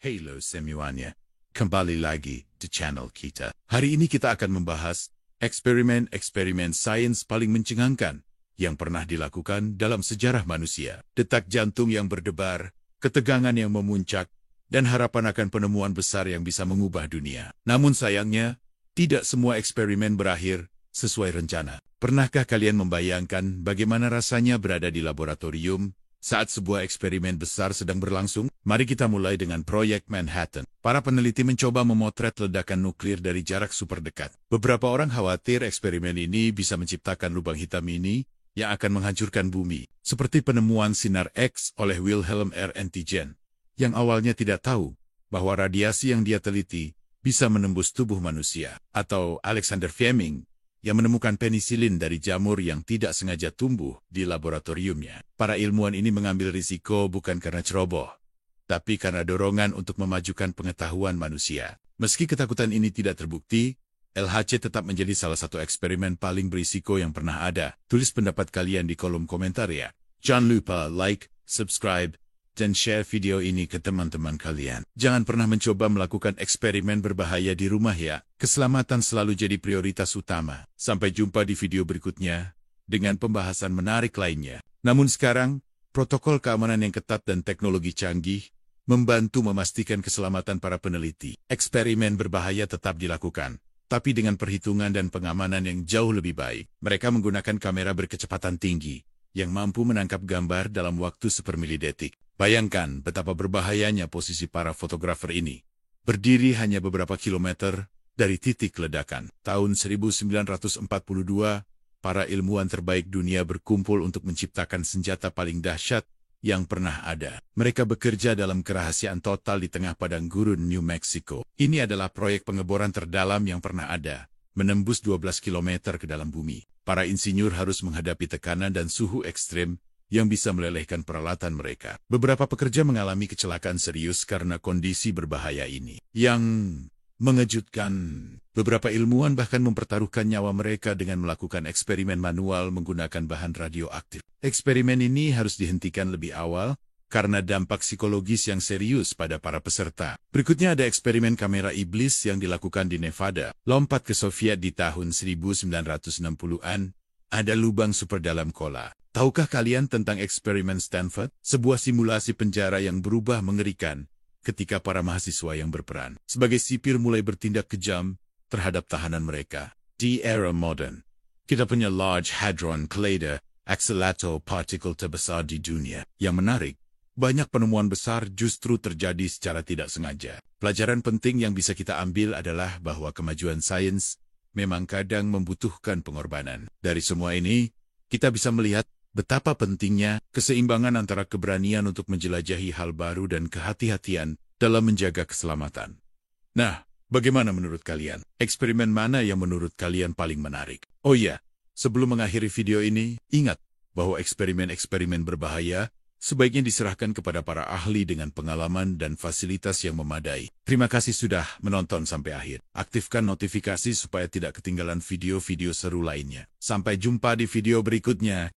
Halo semuanya, kembali lagi di channel kita. Hari ini kita akan membahas eksperimen sains paling mencengangkan yang pernah dilakukan dalam sejarah manusia. Detak jantung yang berdebar, ketegangan yang memuncak, dan harapan akan penemuan besar yang bisa mengubah dunia. Namun sayangnya, tidak semua eksperimen berakhir sesuai rencana. Pernahkah kalian membayangkan bagaimana rasanya berada di laboratorium saat sebuah eksperimen besar sedang berlangsung? Mari kita mulai dengan proyek Manhattan. Para peneliti mencoba memotret ledakan nuklir dari jarak super dekat. Beberapa orang khawatir eksperimen ini bisa menciptakan lubang hitam ini yang akan menghancurkan bumi. Seperti penemuan sinar X oleh Wilhelm R. Roentgen, yang awalnya tidak tahu bahwa radiasi yang dia teliti bisa menembus tubuh manusia. Atau Alexander Fleming, yang menemukan penisilin dari jamur yang tidak sengaja tumbuh di laboratoriumnya. Para ilmuwan ini mengambil risiko bukan karena ceroboh, tapi karena dorongan untuk memajukan pengetahuan manusia. Meski ketakutan ini tidak terbukti, LHC tetap menjadi salah satu eksperimen paling berisiko yang pernah ada. Tulis pendapat kalian di kolom komentar ya. Jangan lupa like, subscribe, dan share video ini ke teman-teman kalian. Jangan pernah mencoba melakukan eksperimen berbahaya di rumah ya. Keselamatan selalu jadi prioritas utama. Sampai jumpa di video berikutnya dengan pembahasan menarik lainnya. Namun sekarang, protokol keamanan yang ketat dan teknologi canggih membantu memastikan keselamatan para peneliti. Eksperimen berbahaya tetap dilakukan, tapi dengan perhitungan dan pengamanan yang jauh lebih baik. Mereka menggunakan kamera berkecepatan tinggi yang mampu menangkap gambar dalam waktu sepermilidetik. Bayangkan betapa berbahayanya posisi para fotografer ini. Berdiri hanya beberapa kilometer dari titik ledakan. Tahun 1942, para ilmuwan terbaik dunia berkumpul untuk menciptakan senjata paling dahsyat yang pernah ada. Mereka bekerja dalam kerahasiaan total di tengah padang gurun New Mexico. Ini adalah proyek pengeboran terdalam yang pernah ada, menembus 12 kilometer ke dalam bumi. Para insinyur harus menghadapi tekanan dan suhu ekstrim yang bisa melelehkan peralatan mereka. Beberapa pekerja mengalami kecelakaan serius karena kondisi berbahaya ini. Yang mengejutkan, beberapa ilmuwan bahkan mempertaruhkan nyawa mereka dengan melakukan eksperimen manual menggunakan bahan radioaktif. Eksperimen ini harus dihentikan lebih awal karena dampak psikologis yang serius pada para peserta. Berikutnya ada eksperimen kamera iblis yang dilakukan di Nevada. Lompat ke Soviet di tahun 1960-an, ada lubang super dalam kola. Tahukah kalian tentang eksperimen Stanford? Sebuah simulasi penjara yang berubah mengerikan ketika para mahasiswa yang berperan sebagai sipir mulai bertindak kejam terhadap tahanan mereka. Di era modern, kita punya Large Hadron Collider, akselerator partikel terbesar di dunia. Yang menarik, banyak penemuan besar justru terjadi secara tidak sengaja. Pelajaran penting yang bisa kita ambil adalah bahwa kemajuan sains memang kadang membutuhkan pengorbanan. Dari semua ini, kita bisa melihat betapa pentingnya keseimbangan antara keberanian untuk menjelajahi hal baru dan kehati-hatian dalam menjaga keselamatan. Nah, bagaimana menurut kalian? Eksperimen mana yang menurut kalian paling menarik? Oh iya, sebelum mengakhiri video ini, ingat bahwa eksperimen-eksperimen berbahaya sebaiknya diserahkan kepada para ahli dengan pengalaman dan fasilitas yang memadai. Terima kasih sudah menonton sampai akhir. Aktifkan notifikasi supaya tidak ketinggalan video-video seru lainnya. Sampai jumpa di video berikutnya.